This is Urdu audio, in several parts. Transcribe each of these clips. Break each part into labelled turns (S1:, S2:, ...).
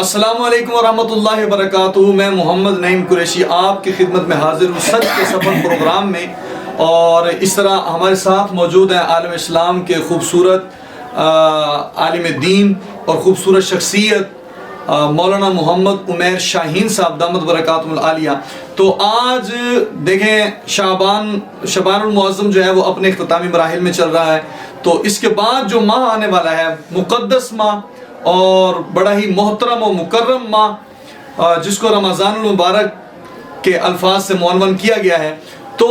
S1: السلام علیکم ورحمۃ اللہ وبرکاتہ۔ میں محمد نعیم قریشی آپ کی خدمت میں حاضر ہوں سچ کے سفر پروگرام میں، اور اس طرح ہمارے ساتھ موجود ہیں عالم اسلام کے خوبصورت عالم دین اور خوبصورت شخصیت مولانا محمد عمیر شاہین صاحب دامت برکاتہم العالیہ۔ تو آج دیکھیں شعبان المعظم جو ہے وہ اپنے اختتامی مراحل میں چل رہا ہے، تو اس کے بعد جو ماہ آنے والا ہے مقدس ماہ اور بڑا ہی محترم و مکرم ماہ، جس کو رمضان المبارک کے الفاظ سے معنون کیا گیا ہے، تو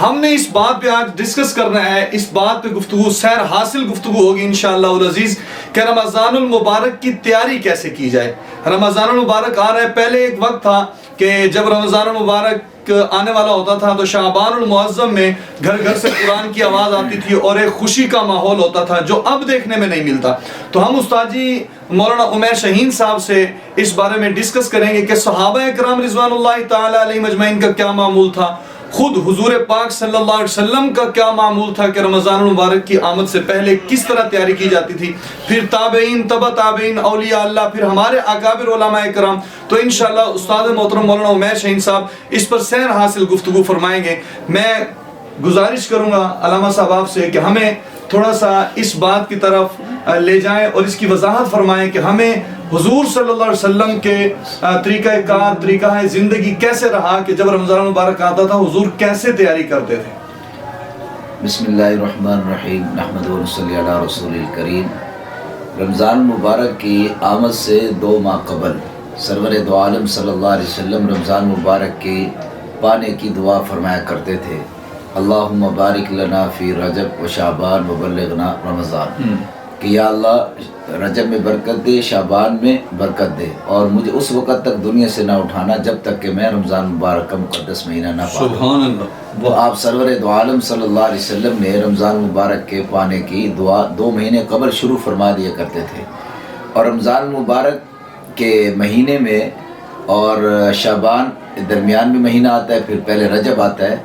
S1: ہم نے اس بات پہ آج ڈسکس کرنا ہے، اس بات پہ گفتگو سیر حاصل گفتگو ہوگی انشاءاللہ العزیز کہ رمضان المبارک کی تیاری کیسے کی جائے۔ رمضان المبارک آ رہا ہے، پہلے ایک وقت تھا کہ جب رمضان المبارک آنے والا ہوتا تھا تو شعبان المعظم میں گھر گھر سے قرآن کی آواز آتی تھی اور ایک خوشی کا ماحول ہوتا تھا جو اب دیکھنے میں نہیں ملتا۔ تو ہم استاد جی مولانا عمیر شاہین صاحب سے اس بارے میں ڈسکس کریں گے کہ صحابہ کرام رضوان اللہ تعالی علیہم اجمعین کا کیا معمول تھا، خود حضور پاک صلی اللہ علیہ وسلم کا کیا معمول تھا کہ رمضان المبارک کی آمد سے پہلے کس طرح تیاری کی جاتی تھی، پھر تابعین، تبع تابعین، اولیاء اللہ، پھر ہمارے اکابر علماء کرام۔ تو انشاءاللہ استاد محترم مولانا عمیر شاہین صاحب اس پر سیر حاصل گفتگو فرمائیں گے۔ میں گزارش کروں گا علامہ صاحب آپ سے کہ ہمیں تھوڑا سا اس بات کی طرف لے جائیں اور اس کی وضاحت فرمائیں کہ ہمیں حضور صلی اللہ علیہ وسلم کے طریقہ کار، طریقہ زندگی کیسے رہا کہ جب رمضان مبارک آتا تھا حضور کیسے تیاری کرتے تھے۔
S2: بسم اللہ الرحمن الرحیم، نحمدہ و نصلی علی رسول الکریم۔ رمضان مبارک کی آمد سے 2 ماہ قبل سرور دو عالم صلی اللہ علیہ وسلم رمضان مبارک کے پانے کی دعا فرمایا کرتے تھے، اللہم بارک لنا فی رجب و شعبان و بلغنا رمضان، کہ یا اللہ رجب میں برکت دے، شعبان میں برکت دے، اور مجھے اس وقت تک دنیا سے نہ اٹھانا جب تک کہ میں رمضان مبارک کا مقدس مہینہ نہ پاؤں۔
S1: سبحان اللہ۔
S2: وہ آپ سرور دو عالم صلی اللہ علیہ وسلم نے رمضان مبارک کے پانے کی دعا 2 مہینے قبل شروع فرما دیا کرتے تھے، اور رمضان مبارک کے مہینے میں اور شعبان درمیان میں مہینہ آتا ہے، پھر پہلے رجب آتا ہے،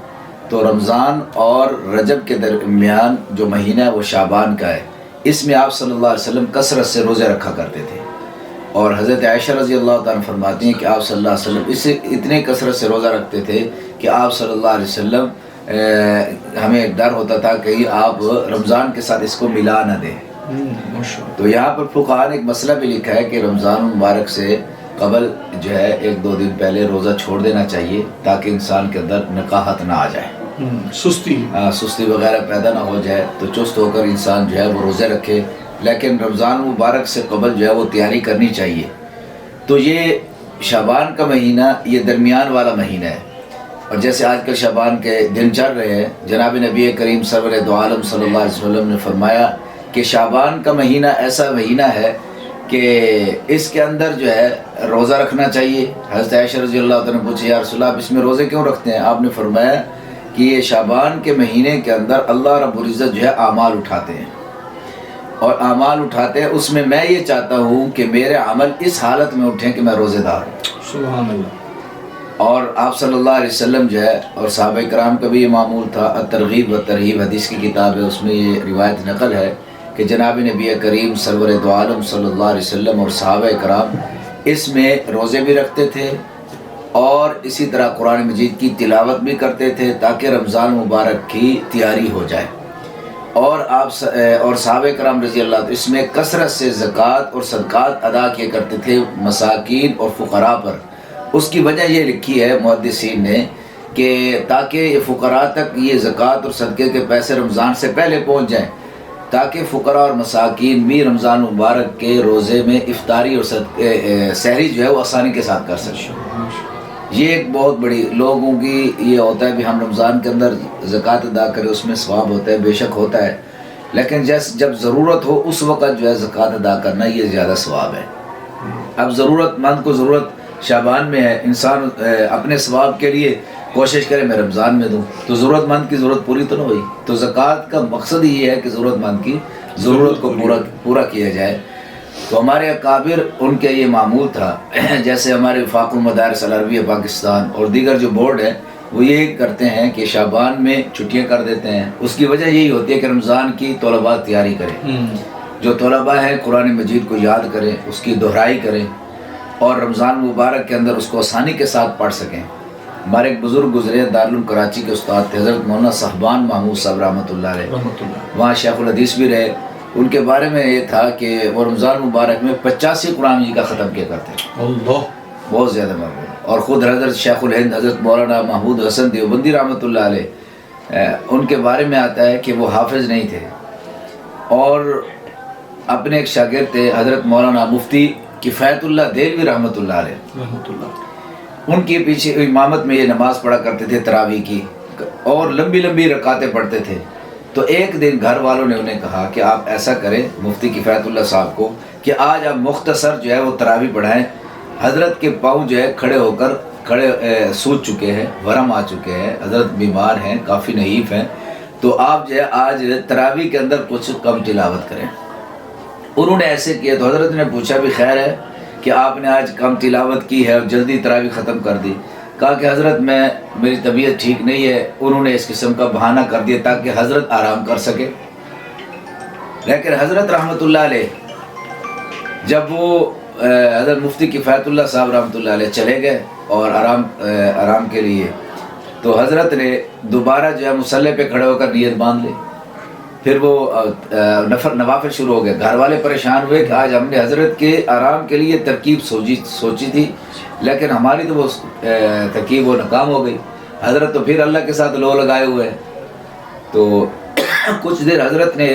S2: تو رمضان اور رجب کے درمیان جو مہینہ ہے وہ شعبان کا ہے۔ اس میں آپ صلی اللہ علیہ وسلم کثرت سے روزے رکھا کرتے تھے، اور حضرت عائشہ رضی اللہ تعالیٰ فرماتی ہیں کہ آپ صلی اللہ علیہ وسلم اس سے اتنے کثرت سے روزہ رکھتے تھے کہ آپ صلی اللہ علیہ وسلم ہمیں ڈر ہوتا تھا کہ آپ رمضان کے ساتھ اس کو ملا نہ دیں۔ تو یہاں پر فقہاء نے ایک مسئلہ بھی لکھا ہے کہ رمضان مبارک سے قبل جو ہے 1-2 دن پہلے روزہ چھوڑ دینا چاہیے تاکہ انسان کے اندر نقاہت نہ آ جائے، سستی وغیرہ پیدا نہ ہو جائے، تو چست ہو کر انسان جو ہے وہ روزے رکھے، لیکن رمضان مبارک سے قبل جو ہے وہ تیاری کرنی چاہیے۔ تو یہ شعبان کا مہینہ یہ درمیان والا مہینہ ہے، اور جیسے آج کل شعبان کے دن چل رہے ہیں، جناب نبی کریم سرور دو عالم صلی اللہ علیہ وسلم نے فرمایا کہ شعبان کا مہینہ ایسا مہینہ ہے کہ اس کے اندر جو ہے روزہ رکھنا چاہیے۔ حضرت عائشہ رضی اللہ تعالیٰ نے پوچھا یا رسول اللہ آپ اس میں روزے کیوں رکھتے ہیں؟ آپ نے فرمایا کہ یہ شعبان کے مہینے کے اندر اللہ رب العزت جو ہے اعمال اٹھاتے ہیں، اور اعمال اٹھاتے ہیں اس میں میں یہ چاہتا ہوں کہ میرے عمل اس حالت میں اٹھیں کہ میں روزے دار ہوں۔
S1: سبحان اللہ۔
S2: اور آپ صلی اللہ علیہ وسلم جو ہے اور صحابہ کرام کا بھی یہ معمول تھا، الترغیب و ترہیب حدیث کی کتاب ہے، اس میں یہ روایت نقل ہے کہ جناب نبی کریم سرور دو عالم صلی اللہ علیہ وسلم اور صحابہ کرام اس میں روزے بھی رکھتے تھے اور اسی طرح قرآن مجید کی تلاوت بھی کرتے تھے تاکہ رمضان مبارک کی تیاری ہو جائے، اور آپ اور صحابہ کرام رضی اللہ عنہ اس میں کثرت سے زکوٰۃ اور صدقات ادا کیا کرتے تھے مساکین اور فقراء پر۔ اس کی وجہ یہ لکھی ہے محدثین نے کہ تاکہ یہ فقراء تک یہ زکوٰۃ اور صدقے کے پیسے رمضان سے پہلے پہنچ جائیں، تاکہ فقراء اور مساکین بھی رمضان مبارک کے روزے میں افطاری اور سحری جو ہے وہ آسانی کے ساتھ کر سکیں۔ یہ ایک بہت بڑی لوگوں کی یہ ہوتا ہے بھی ہم رمضان کے اندر زکوٰۃ ادا کریں، اس میں ثواب ہوتا ہے، بے شک ہوتا ہے، لیکن جب ضرورت ہو اس وقت جو ہے زکوٰۃ ادا کرنا یہ زیادہ ثواب ہے۔ اب ضرورت مند کو ضرورت شعبان میں ہے، انسان اپنے ثواب کے لیے کوشش کرے میں رمضان میں دوں، تو ضرورت مند کی ضرورت پوری تو نہ ہوئی۔ تو زکوٰۃ کا مقصد یہ ہے کہ ضرورت مند کی ضرورت کو پورا کیا جائے۔ تو ہمارے اکابر ان کے یہ معمول تھا، جیسے ہمارے وفاق المدارس العربیہ پاکستان اور دیگر جو بورڈ ہیں وہ یہ کرتے ہیں کہ شعبان میں چھٹیاں کر دیتے ہیں۔ اس کی وجہ یہی ہوتی ہے کہ رمضان کی طلباء تیاری کریں، جو طلباء ہیں قرآن مجید کو یاد کریں، اس کی دہرائی کریں، اور رمضان مبارک کے اندر اس کو آسانی کے ساتھ پڑھ سکیں۔ ہمارے ایک بزرگ گزرے دارالعلوم کراچی کے استاد تھے حضرت مولانا صاحبان محمود صاحب رحمۃ اللہ علیہ، وہاں شیخ الحدیث بھی رہے۔ ان کے بارے میں یہ تھا کہ وہ رمضان مبارک میں 85 قرآن مجید کا ختم کیا کرتے تھے، بہت زیادہ مقبول۔ اور خود حضرت شیخ الہند حضرت مولانا محمود حسن دیوبندی رحمۃ اللہ علیہ، ان کے بارے میں آتا ہے کہ وہ حافظ نہیں تھے، اور اپنے ایک شاگرد تھے حضرت مولانا مفتی کفایت اللہ دہلوی رحمۃ اللہ علیہ، ان کے پیچھے امامت میں یہ نماز پڑھا کرتے تھے تراویح کی، اور لمبی لمبی رکعتیں پڑھتے تھے۔ تو ایک دن گھر والوں نے انہیں کہا کہ آپ ایسا کریں مفتی کفایت اللہ صاحب کو کہ آج آپ مختصر جو ہے وہ تراویح پڑھائیں۔ حضرت کے پاؤں جو ہے کھڑے ہو کر سوج چکے ہیں، ورم آ چکے ہیں، حضرت بیمار ہیں، کافی نحیف ہیں، تو آپ جو ہے آج تراویح کے اندر کچھ کم تلاوت کریں۔ انہوں نے ایسے کیا تو حضرت نے پوچھا بھی خیر ہے کہ آپ نے آج کم تلاوت کی ہے اور جلدی تراویح ختم کر دی؟ کہا کہ حضرت میری طبیعت ٹھیک نہیں ہے۔ انہوں نے اس قسم کا بہانہ کر دیا تاکہ حضرت آرام کر سکے۔ لیکن حضرت رحمۃ اللہ علیہ جب وہ حضرت مفتی کفایت اللہ صاحب رحمۃ اللہ علیہ چلے گئے اور آرام کے لیے، تو حضرت نے دوبارہ جو ہے مصلی پہ کھڑے ہو کر نیت باندھ لی۔ پھر وہ نوافل شروع ہو گئے۔ گھر والے پریشان ہوئے کہ آج ہم نے حضرت کے آرام کے لیے ترکیب سوچی تھی، لیکن ہماری تو وہ ترکیب وہ ناکام ہو گئی۔ حضرت تو پھر اللہ کے ساتھ لو لگائے ہوئے ہیں۔ تو کچھ دیر حضرت نے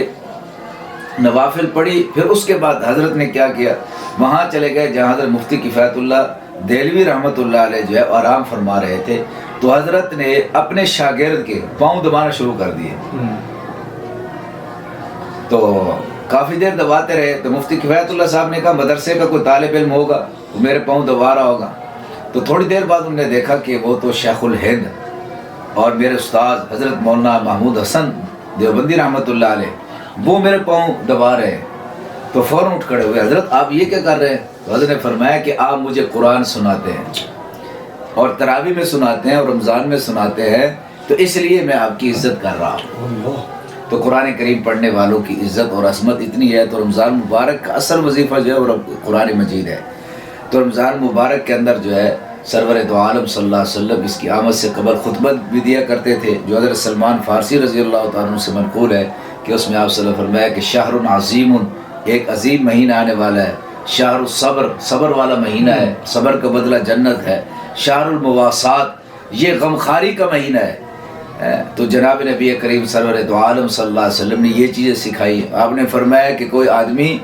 S2: نوافل پڑھی، پھر اس کے بعد حضرت نے کیا کیا، وہاں چلے گئے جہاں حضرت مفتی کفایت اللہ دہلوی رحمۃ اللہ علیہ جو ہے آرام فرما رہے تھے۔ تو حضرت نے اپنے شاگرد کے پاؤں دبانا شروع کر دیے۔ تو کافی دیر دباتے رہے، تو مفتی کفایت اللہ صاحب نے کہا مدرسے کا کوئی طالب علم ہوگا وہ میرے پاؤں دبا رہا ہوگا۔ تو تھوڑی دیر بعد انہوں نے دیکھا کہ وہ تو شیخ الہند اور میرے استاد حضرت مولانا محمود حسن دیوبندی رحمۃ اللہ علیہ وہ میرے پاؤں دبا رہے ہیں۔ تو فوراً اٹھ کھڑے ہوئے، حضرت آپ یہ کیا کر رہے ہیں؟ تو حضرت نے فرمایا کہ آپ مجھے قرآن سناتے ہیں اور تراویح میں سناتے ہیں اور رمضان میں سناتے ہیں، تو اس لیے میں آپ کی عزت کر رہا ہوں۔ تو قرآن کریم پڑھنے والوں کی عزت اور عظمت اتنی ہے، تو رمضان مبارک کا اصل وظیفہ جو ہے وہ قرآن مجید ہے۔ تو رمضان مبارک کے اندر جو ہے سرور دو عالم صلی اللہ علیہ وسلم اس کی آمد سے قبل خطبہ بھی دیا کرتے تھے، جو حضرت سلمان فارسی رضی اللہ تعالیٰ عنہ سے منقول ہے کہ اس میں آپ صلی اللہ علیہ وسلم فرمایا کہ شہر عظیم، ایک عظیم مہینہ آنے والا ہے، شہر الصبر، صبر والا مہینہ ہے، صبر کا بدلہ جنت ہے، شہر المواسات، یہ غمخاری کا مہینہ ہے۔ تو جناب نبی کریم سرور دو عالم صلی اللہ علیہ وسلم نے یہ چیزیں سکھائی۔ آپ نے فرمایا کہ کوئی آدمی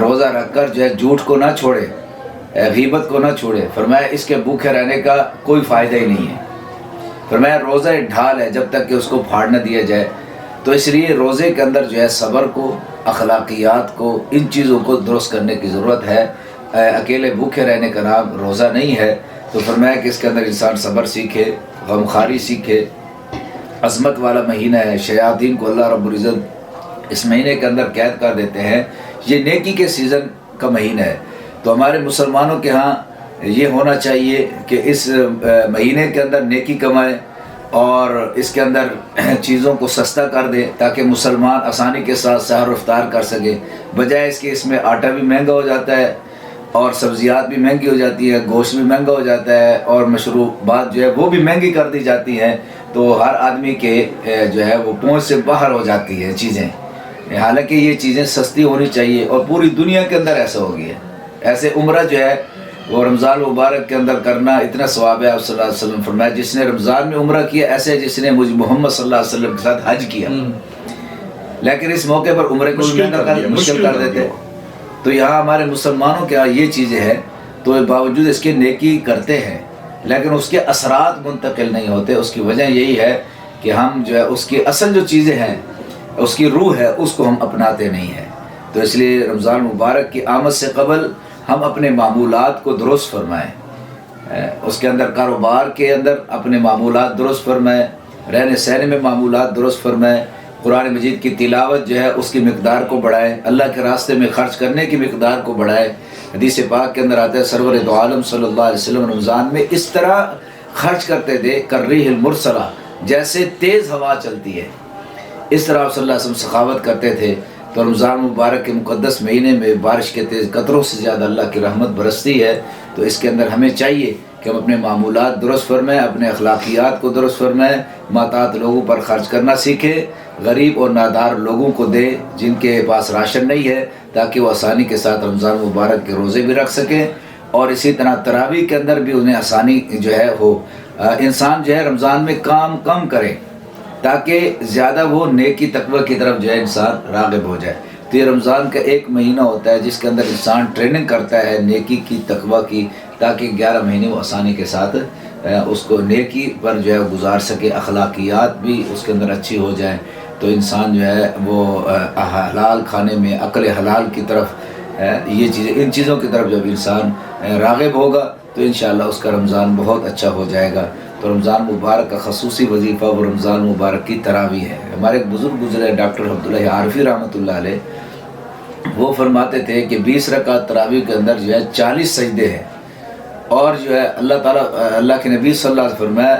S2: روزہ رکھ کر جو ہے جھوٹ کو نہ چھوڑے، غیبت کو نہ چھوڑے، فرمایا اس کے بھوکے رہنے کا کوئی فائدہ ہی نہیں ہے۔ فرمایا روزہ ایک ڈھال ہے جب تک کہ اس کو پھاڑ نہ دیا جائے۔ تو اس لیے روزے کے اندر جو ہے صبر کو، اخلاقیات کو، ان چیزوں کو درست کرنے کی ضرورت ہے۔ اکیلے بھوکے رہنے کا نام روزہ نہیں ہے۔ تو فرمایا کہ اس کے اندر انسان صبر سیکھے، غمخواری سیکھے۔ عظمت والا مہینہ ہے، شیاطین کو اللہ رب العزت اس مہینے کے اندر قید کر دیتے ہیں۔ یہ نیکی کے سیزن کا مہینہ ہے۔ تو ہمارے مسلمانوں کے ہاں یہ ہونا چاہیے کہ اس مہینے کے اندر نیکی کمائے اور اس کے اندر چیزوں کو سستا کر دے تاکہ مسلمان آسانی کے ساتھ سحر و افطار کر سکے، بجائے اس کے اس میں آٹا بھی مہنگا ہو جاتا ہے اور سبزیات بھی مہنگی ہو جاتی ہے، گوشت بھی مہنگا ہو جاتا ہے اور مشروبات جو ہے وہ بھی مہنگی کر دی جاتی ہیں۔ تو ہر آدمی کے جو ہے وہ پہنچ سے باہر ہو جاتی ہے چیزیں، حالانکہ یہ چیزیں سستی ہونی چاہیے، اور پوری دنیا کے اندر ایسا ہو گیا ہے۔ ایسے عمرہ جو ہے وہ رمضان مبارک کے اندر کرنا اتنا ثواب ہے۔ آپ صلی اللہ علیہ وسلم فرمایا جس نے رمضان میں عمرہ کیا ایسے جس نے مجھ محمد صلی اللہ علیہ وسلم کے ساتھ حج کیا۔ لیکن اس موقع پر عمرے کو مشکل کر دیتے۔ تو یہاں ہمارے مسلمانوں کے یہ چیزیں ہیں، تو باوجود اس کے نیکی کرتے ہیں لیکن اس کے اثرات منتقل نہیں ہوتے۔ اس کی وجہ یہی ہے کہ ہم جو ہے اس کی اصل جو چیزیں ہیں، اس کی روح ہے، اس کو ہم اپناتے نہیں ہیں۔ تو اس لیے رمضان مبارک کی آمد سے قبل ہم اپنے معمولات کو درست فرمائیں، اس کے اندر کاروبار کے اندر اپنے معمولات درست فرمائیں، رہنے سہنے میں معمولات درست فرمائیں، قرآن مجید کی تلاوت جو ہے اس کی مقدار کو بڑھائیں، اللہ کے راستے میں خرچ کرنے کی مقدار کو بڑھائیں۔ حدیث پاک کے اندر آتا ہے سرور دو عالم صلی اللہ علیہ وسلم رمضان میں اس طرح خرچ کرتے تھے کالریح المرسلہ، جیسے تیز ہوا چلتی ہے اس طرح آپ صلی اللہ علیہ وسلم سخاوت کرتے تھے تو رمضان مبارک کے مقدس مہینے میں بارش کے تیز قطروں سے زیادہ اللہ کی رحمت برستی ہے، تو اس کے اندر ہمیں چاہیے کہ ہم اپنے معمولات درست فرمائیں، اپنے اخلاقیات کو درست فرمائیں، محتاج لوگوں پر خرچ کرنا سیکھیں، غریب اور نادار لوگوں کو دیں جن کے پاس راشن نہیں ہے، تاکہ وہ آسانی کے ساتھ رمضان مبارک کے روزے بھی رکھ سکیں، اور اسی طرح تراویح کے اندر بھی انہیں آسانی جو ہے ہو۔ انسان جو ہے رمضان میں کام کم کرے تاکہ زیادہ وہ نیکی تقوی کی طرف جو ہے انسان راغب ہو جائے۔ تو یہ رمضان کا ایک مہینہ ہوتا ہے جس کے اندر انسان ٹریننگ کرتا ہے نیکی کی، تقوی کی، تاکہ 11 مہینے وہ آسانی کے ساتھ اس کو نیکی پر جو ہے گزار سکے، اخلاقیات بھی اس کے اندر اچھی ہو جائیں، تو انسان جو ہے وہ حلال کھانے میں، عقل حلال کی طرف، یہ چیزیں، ان چیزوں کی طرف جب انسان راغب ہوگا تو انشاءاللہ اس کا رمضان بہت اچھا ہو جائے گا۔ تو رمضان مبارک کا خصوصی وظیفہ وہ رمضان مبارک کی تراویح ہے۔ ہمارے ایک بزرگ گزرے ڈاکٹر عبداللہ عارفی رحمۃ اللہ علیہ، وہ فرماتے تھے کہ 20 رکعت تراویح کے اندر جو ہے 40 سجدے ہیں، اور جو ہے اللہ کے نبی صلی اللہ علیہ وسلم فرمایا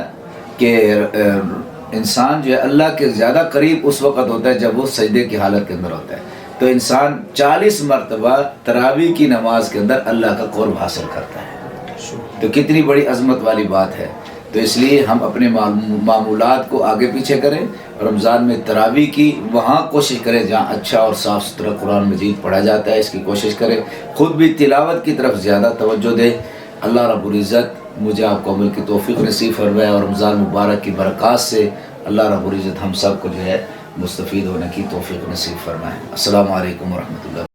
S2: کہ انسان جو ہے اللہ کے زیادہ قریب اس وقت ہوتا ہے جب وہ سجدے کی حالت کے اندر ہوتا ہے۔ تو انسان 40 مرتبہ تراویح کی نماز کے اندر اللہ کا قرب حاصل کرتا ہے، تو کتنی بڑی عظمت والی بات ہے۔ تو اس لیے ہم اپنے معمولات کو آگے پیچھے کریں، رمضان میں تراویح کی وہاں کوشش کریں جہاں اچھا اور صاف ستھرا قرآن مجید پڑھا جاتا ہے، اس کی کوشش کریں، خود بھی تلاوت کی طرف زیادہ توجہ دیں۔ اللہ رب العزت مجھے آپ کو عمل کی توفیق نصیب فرمائے، اور رمضان مبارک کی برکات سے اللہ رب العزت ہم سب کو جو ہے مستفید ہونے کی توفیق نصیب فرمائے۔ السلام علیکم ورحمۃ اللہ۔